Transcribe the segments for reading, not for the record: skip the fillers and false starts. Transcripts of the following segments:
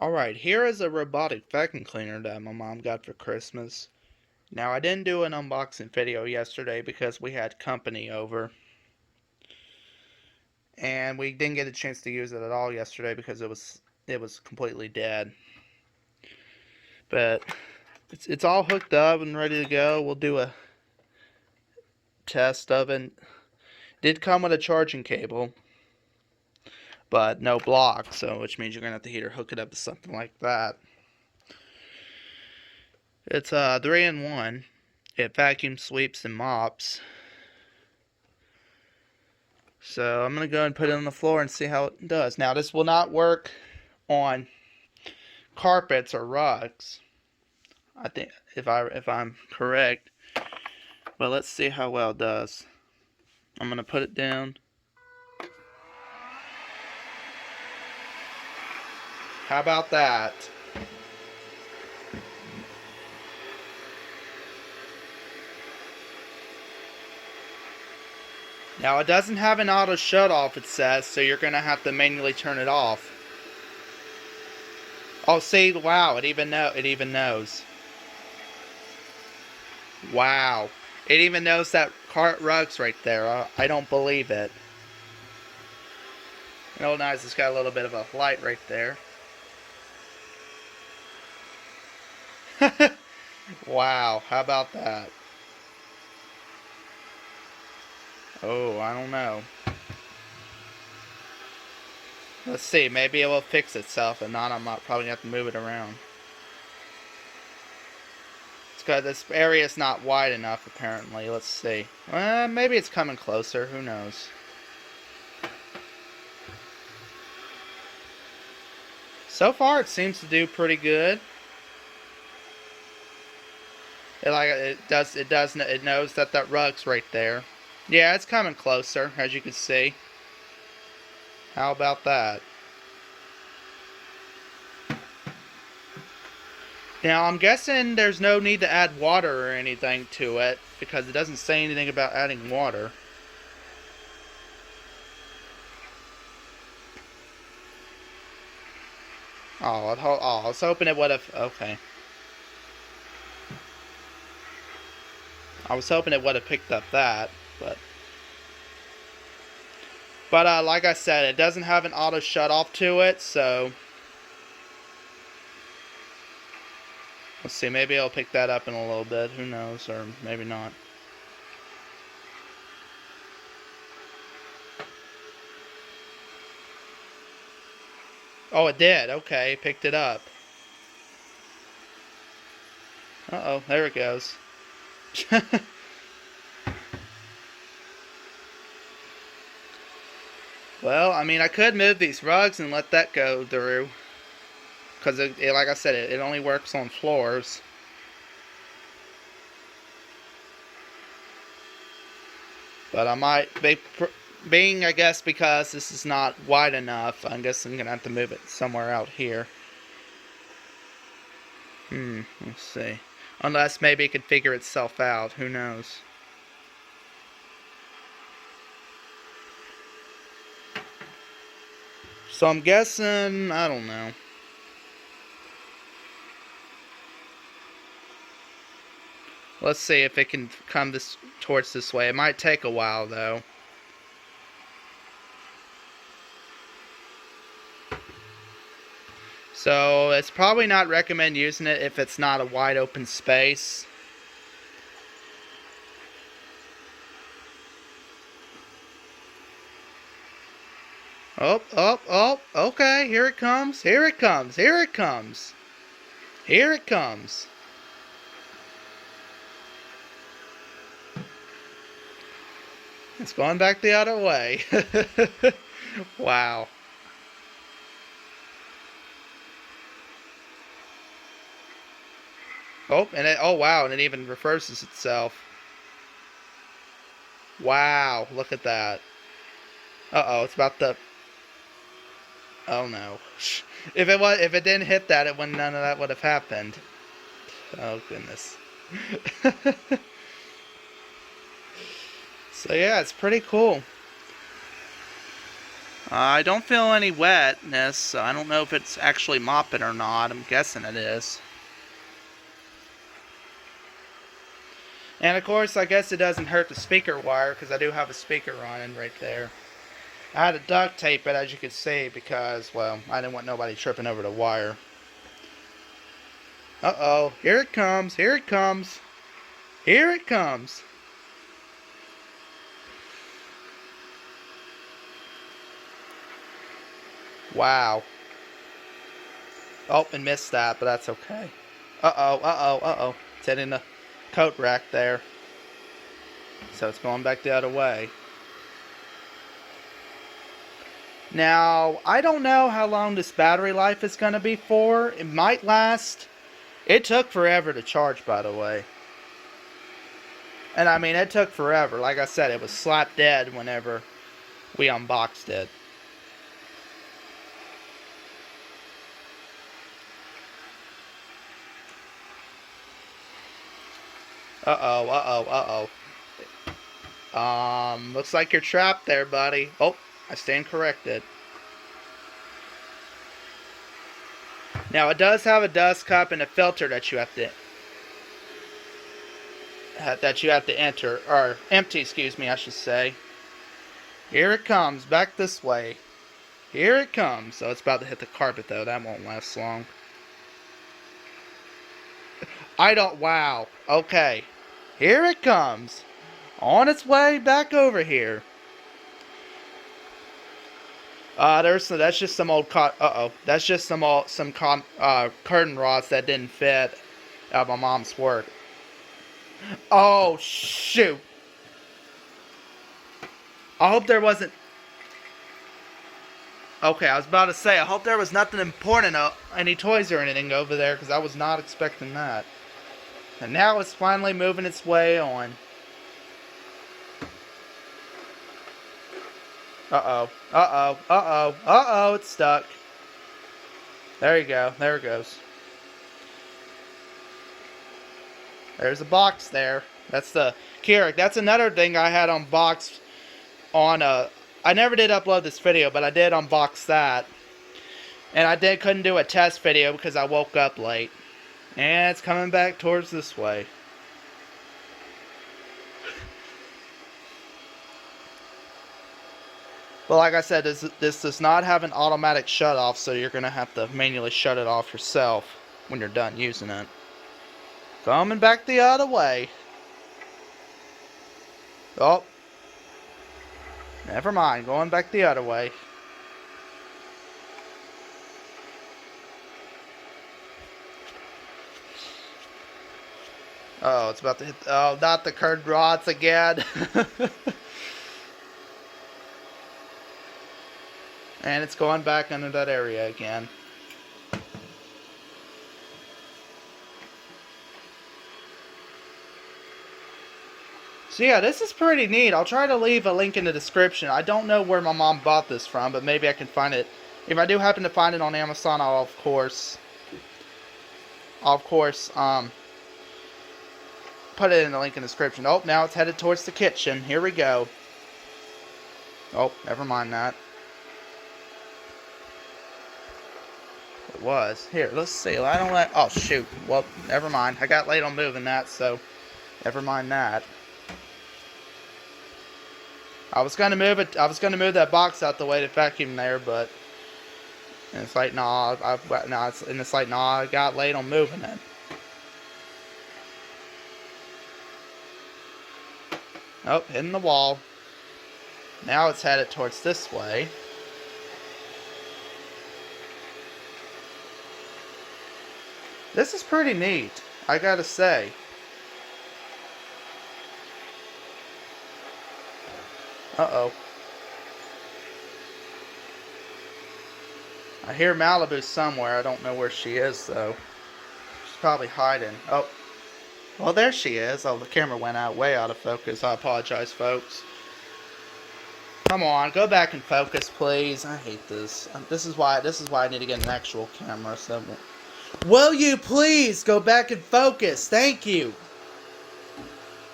Alright, here is a robotic vacuum cleaner that my mom got for Christmas. Now, I didn't do an unboxing video yesterday because we had company over. And we didn't get a chance to use it at all yesterday because it was completely dead. But it's all hooked up and ready to go. We'll do a test of it. Did come with a charging cable, but no block, so which means you're gonna have to either hook it up to something like that. It's 3-in-1. It vacuums, sweeps, and mops. So I'm gonna go and put it on the floor and see how it does. Now this will not work on carpets or rugs, I think, if I'm correct. But let's see how well it does. I'm gonna put it down. How about that? Now it doesn't have an auto shut off, it says, so you're gonna have to manually turn it off. Oh, see, wow, it even knows. Wow, it even knows that cart rug's right there. I don't believe it. Oh, nice. It's got a little bit of a light right there. Wow, how about that? Oh, I don't know. Let's see, maybe it will fix itself, and not, I'm not probably gonna have to move it around. It's because this area is not wide enough, apparently. Let's see. Maybe it's coming closer. Who knows? So far, it seems to do pretty good. It knows that rug's right there. Yeah, it's coming closer, as you can see. How about that? Now, I'm guessing there's no need to add water or anything to it, because it doesn't say anything about adding water. Oh, I was hoping it would have... Okay. I was hoping it would have picked up that, but... But, like I said, it doesn't have an auto shut-off to it, so... Let's see, maybe I'll pick that up in a little bit. Who knows, or maybe not. Oh, it did. Okay, picked it up. Uh-oh, there it goes. Well, I mean, I could move these rugs and let that go through. Because, like I said, it only works on floors. But I might, being, I guess, because this is not wide enough, I guess I'm going to have to move it somewhere out here. Let's see. Unless maybe it could figure itself out. Who knows? So I'm guessing, I don't know. Let's see if it can come towards this way. It might take a while, though. So it's probably not recommend using it if it's not a wide open space. Oh, okay, here it comes, here it comes, here it comes. Here it comes. It's going back the other way. Wow. Oh wow, and it even reverses itself. Wow, look at that. Uh-oh, it's about to... Oh no. If it didn't hit that, none of that would have happened. Oh goodness. So yeah, it's pretty cool. I don't feel any wetness, so I don't know if it's actually mopping or not. I'm guessing it is. And of course, I guess it doesn't hurt the speaker wire, because I do have a speaker running right there. I had to duct tape it, as you can see, because, well, I didn't want nobody tripping over the wire. Uh-oh, here it comes, here it comes. Here it comes. Wow. Oh, and missed that, but that's okay. Uh-oh, uh-oh, uh-oh. It's hitting the coat rack there. So it's going back the other way. Now, I don't know how long this battery life is going to be for. It might last. It took forever to charge, by the way. And I mean, it took forever. Like I said, it was slap dead whenever we unboxed it. Uh-oh, uh-oh, uh-oh. Looks like you're trapped there, buddy. Oh, I stand corrected. Now, it does have a dust cup and a filter that you have to enter, or empty, excuse me, I should say. Here it comes, back this way. Here it comes. So it's about to hit the carpet, though. That won't last long. Wow. Okay. Here it comes. On its way back over here. That's just some old that's just some curtain rods that didn't fit at my mom's work. Oh, shoot. I hope there wasn't... Okay, I was about to say, I hope there was nothing important, any toys or anything over there, because I was not expecting that. And now it's finally moving its way on. Uh-oh, uh-oh, uh-oh, uh-oh, it's stuck. There you go, there it goes. There's a box there. That's the Keurig. That's another thing I had unboxed on I never did upload this video, but I did unbox that. And I couldn't do a test video because I woke up late. And it's coming back towards this way. But like I said, this does not have an automatic shut off, so you're going to have to manually shut it off yourself when you're done using it. Coming back the other way. Oh. Never mind, going back the other way. Oh, it's about to hit... Oh, not the curtain rods again. And it's going back under that area again. So yeah, this is pretty neat. I'll try to leave a link in the description. I don't know where my mom bought this from, but maybe I can find it. If I do happen to find it on Amazon, I'll of course put it in the link in the description. Oh, now it's headed towards the kitchen. Here we go. Oh, never mind that. It was. Here, let's see. I don't let... Oh, shoot. Well, never mind. I got late on moving that, so never mind that. I was gonna move it. I was gonna move that box out the way to vacuum there, but it's like nah. It's like nah. I got late on moving it. Oh, hitting the wall. Now it's headed towards this way. This is pretty neat, I gotta say. Uh-oh. I hear Malibu somewhere. I don't know where she is, though. She's probably hiding. Oh. Well, there she is. Oh, the camera went way out of focus. I apologize, folks. Come on, go back and focus, please. I hate this. This is why I need to get an actual camera. So, will you please go back and focus? Thank you.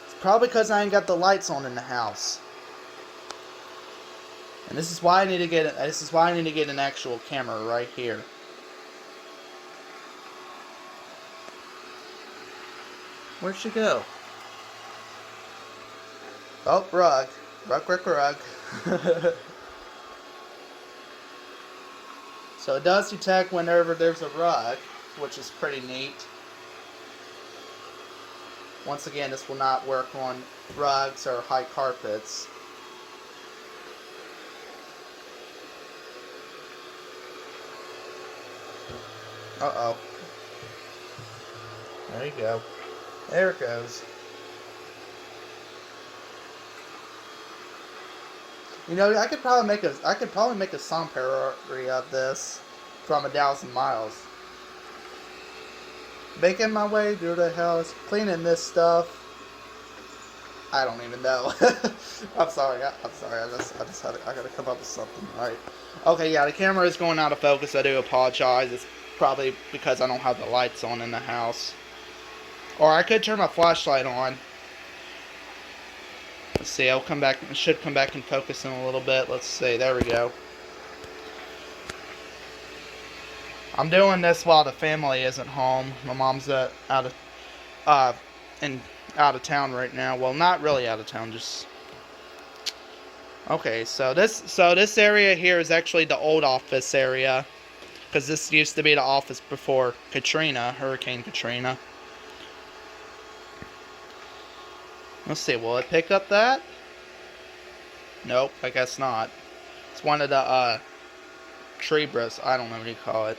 It's probably because I ain't got the lights on in the house. And this is why I need to get an actual camera right here. Where'd she go? Oh, rug. Rug. So it does detect whenever there's a rug, which is pretty neat. Once again, this will not work on rugs or high carpets. Uh-oh. There you go. There it goes. You know, I could probably make a song parody of this from 1,000 miles. Making my way through the house, cleaning this stuff. I don't even know. I'm sorry. I gotta come up with something, right? Okay, yeah, the camera is going out of focus. I do apologize. It's probably because I don't have the lights on in the house. Or I could turn my flashlight on. Let's see, I'll come back. It should come back and focus in a little bit. Let's see. There we go. I'm doing this while the family isn't home. My mom's out of town right now. Well, not really out of town, just. Okay, so this area here is actually the old office area, because this used to be the office before Hurricane Katrina. Let's see, will it pick up that? Nope, I guess not. It's one of the tree bristles. I don't know what you call it.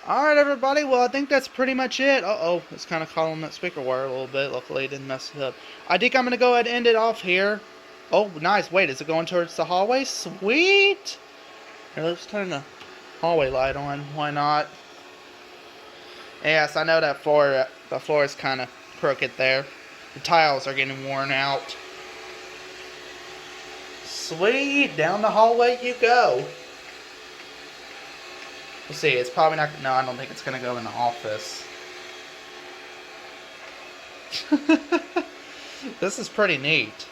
Alright, everybody, well, I think that's pretty much it. Uh-oh, it's kind of caught on that speaker wire a little bit. Luckily, it didn't mess it up. I think I'm going to go ahead and end it off here. Oh, nice. Wait, is it going towards the hallway? Sweet! Here, let's turn the hallway light on. Why not? Yes, I know that the floor is kind of crooked there. The tiles are getting worn out. Sweet! Down the hallway you go. We'll see, it's probably not. No, I don't think it's going to go in the office. This is pretty neat.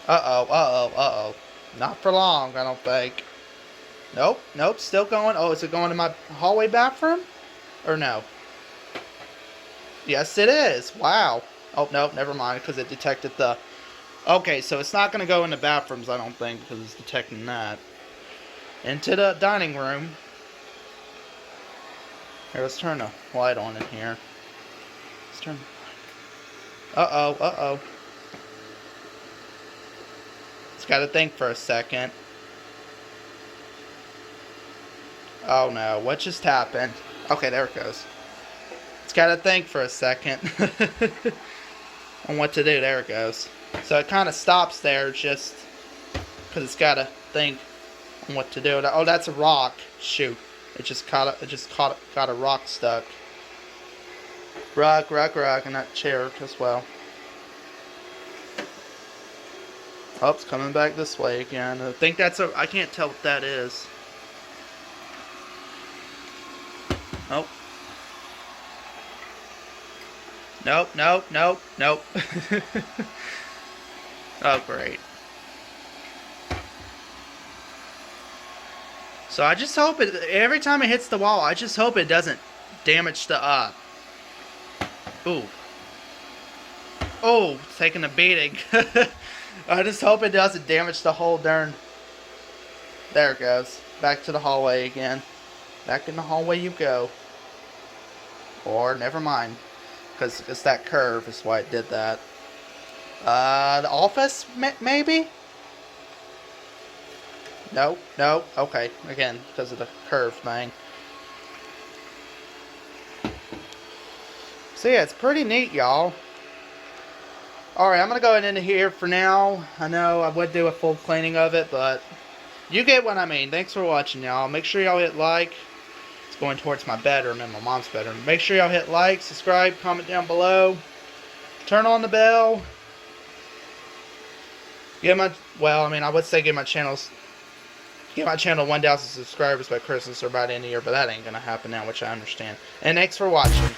Uh-oh. Not for long, I don't think. Nope, still going. Oh, is it going to my hallway bathroom? Or no? Yes, it is. Wow. Oh, no, never mind, because it detected the. Okay, so it's not going to go in the bathrooms, I don't think, because it's detecting that. Into the dining room. Here, let's turn the light on in here. Let's turn. Uh-oh. It's got to think for a second. Oh no, what just happened? Okay, there it goes. It's got to think for a second on what to do. There it goes. So it kind of stops there just because it's got to think on what to do. Oh, that's a rock. Shoot. It just got a rock stuck. Rug, and that chair as well. Oh, it's coming back this way again. I think that's I can't tell what that is. Oh. Nope. Oh, great. So I just hope every time it hits the wall, I just hope it doesn't damage the, ooh. Oh, taking a beating. I just hope it doesn't damage the whole darn. There it goes. Back to the hallway again. Back in the hallway you go. Or, never mind. Because it's that curve is why it did that. The office, maybe? No. Okay, again, because of the curve thing. So yeah, it's pretty neat, y'all. Alright, I'm going to go into here for now. I know I would do a full cleaning of it, but you get what I mean. Thanks for watching, y'all. Make sure y'all hit like. It's going towards my bedroom and my mom's bedroom. Make sure y'all hit like, subscribe, comment down below. Turn on the bell. I would say give my channel 1,000 subscribers by Christmas or by the end of the year, but that ain't going to happen now, which I understand. And thanks for watching.